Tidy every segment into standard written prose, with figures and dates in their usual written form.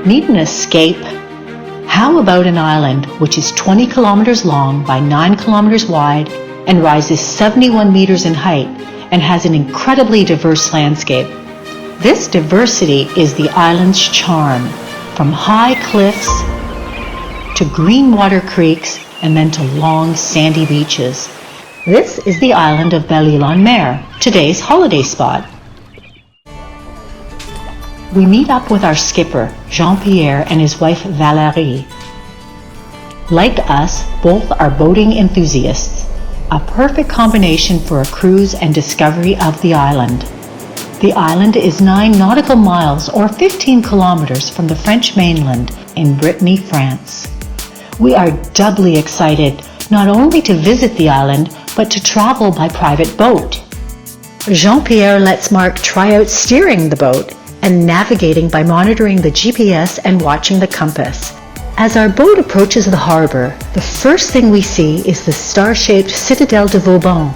Need an escape? How about an island which is 20 kilometers long by 9 kilometers wide and rises 71 meters in height and has an incredibly diverse landscape? This diversity is the island's charm, from high cliffs to green water creeks and then to long sandy beaches. This is the island of Belle-Île-en-Mer, today's holiday spot. We meet up with our skipper, Jean-Pierre, and his wife, Valérie. Like us, both are boating enthusiasts, a perfect combination for a cruise and discovery of the island. The island is 9 nautical miles or 15 kilometers from the French mainland in Brittany, France. We are doubly excited not only to visit the island, but to travel by private boat. Jean-Pierre lets Marc try out steering the boat and navigating by monitoring the GPS and watching the compass. As our boat approaches the harbor, the first thing we see is the star-shaped Citadelle de Vauban.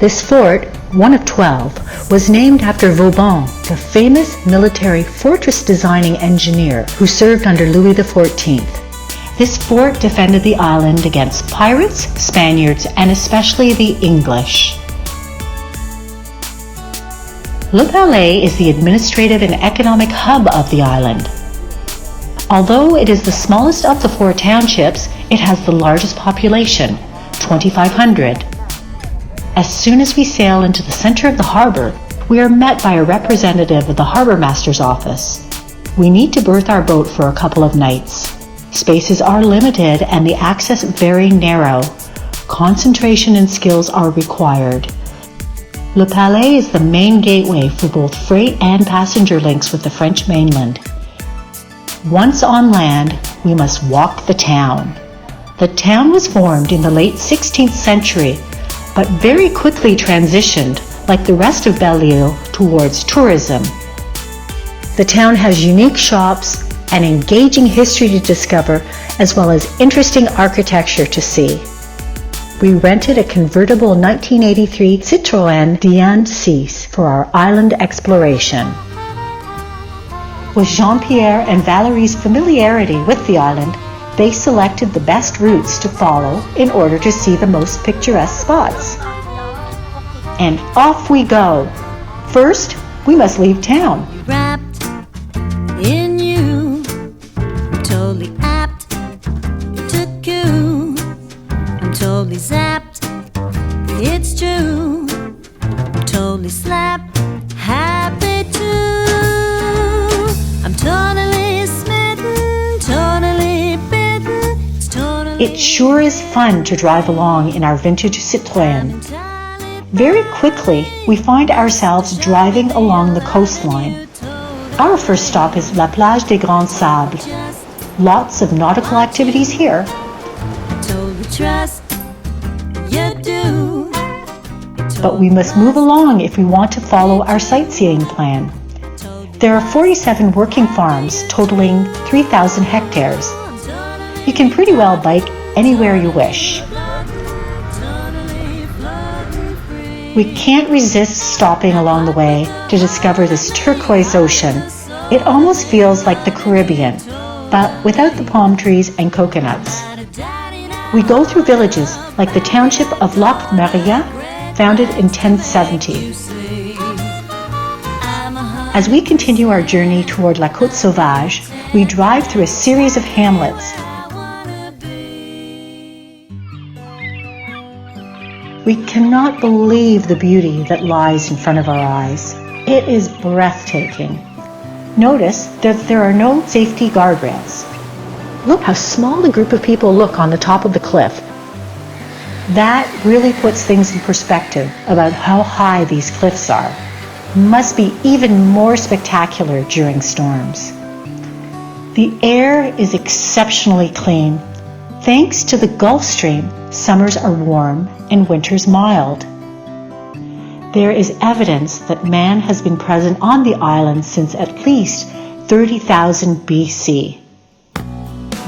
This fort, one of 12, was named after Vauban, the famous military fortress-designing engineer who served under Louis XIV. This fort defended the island against pirates, Spaniards, and especially the English. Le Palais is the administrative and economic hub of the island. Although it is the smallest of the 4 townships, it has the largest population, 2,500. As soon as we sail into the center of the harbor, we are met by a representative of the harbor master's office. We need to berth our boat for a couple of nights. Spaces are limited and the access very narrow. Concentration and skills are required. Le Palais is the main gateway for both freight and passenger links with the French mainland. Once on land, we must walk the town. The town was formed in the late 16th century, but very quickly transitioned, like the rest of Belle-Île, towards tourism. The town has unique shops, an engaging history to discover, as well as interesting architecture to see. We rented a convertible 1983 Citroën Diane 6 for our island exploration. With Jean-Pierre and Valérie's familiarity with the island, they selected the best routes to follow in order to see the most picturesque spots. And off we go. First, we must leave town. Wrapped in you, totally apt, took you, I'm totally zapped, it's true, totally slapped, happy too, I'm totally smitten, totally bitten, it's totally. It sure is fun to drive along in our vintage Citroën. Very quickly, we find ourselves driving along the coastline. Our first stop is La Plage des Grands Sables. Lots of nautical activities here. But we must move along if we want to follow our sightseeing plan. There are 47 working farms totaling 3,000 hectares. You can pretty well bike anywhere you wish. We can't resist stopping along the way to discover this turquoise ocean. It almost feels like the Caribbean, but without the palm trees and coconuts. We go through villages like the township of Lac Maria, founded in 1070. As we continue our journey toward La Côte Sauvage, we drive through a series of hamlets. We cannot believe the beauty that lies in front of our eyes. It is breathtaking. Notice that there are no safety guardrails. Look how small the group of people look on the top of the cliff. That really puts things in perspective about how high these cliffs are. Must be even more spectacular during storms. The air is exceptionally clean. Thanks to the Gulf Stream, summers are warm and winters mild. There is evidence that man has been present on the island since at least 30,000 BC.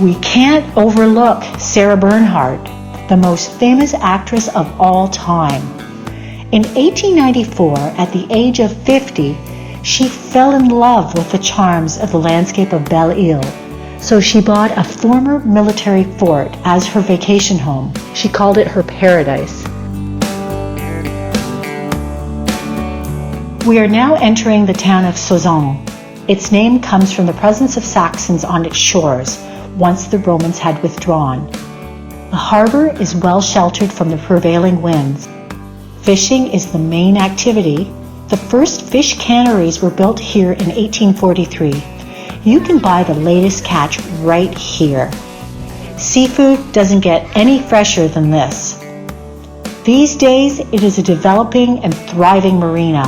We can't overlook Sarah Bernhardt, the most famous actress of all time. In 1894, at the age of 50, She fell in love with the charms of the landscape of Belle-Île, so she bought a former military fort as her vacation home. She called it her paradise. We are now entering the town of Soissons. Its name comes from the presence of Saxons on its shores once the Romans had withdrawn. The harbor is well sheltered from the prevailing winds. Fishing is the main activity. The first fish canneries were built here in 1843. You can buy the latest catch right here. Seafood doesn't get any fresher than this. These days, it is a developing and thriving marina.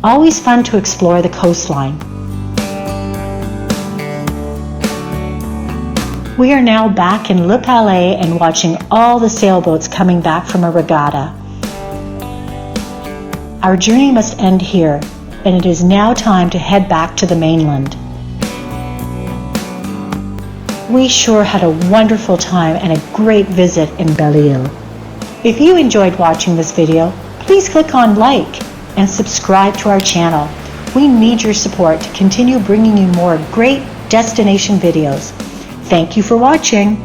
Always fun to explore the coastline. We are now back in Le Palais and watching all the sailboats coming back from a regatta. Our journey must end here, and it is now time to head back to the mainland. We sure had a wonderful time and a great visit in Belle-Île. If you enjoyed watching this video, please click on like and subscribe to our channel. We need your support to continue bringing you more great destination videos. Thank you for watching.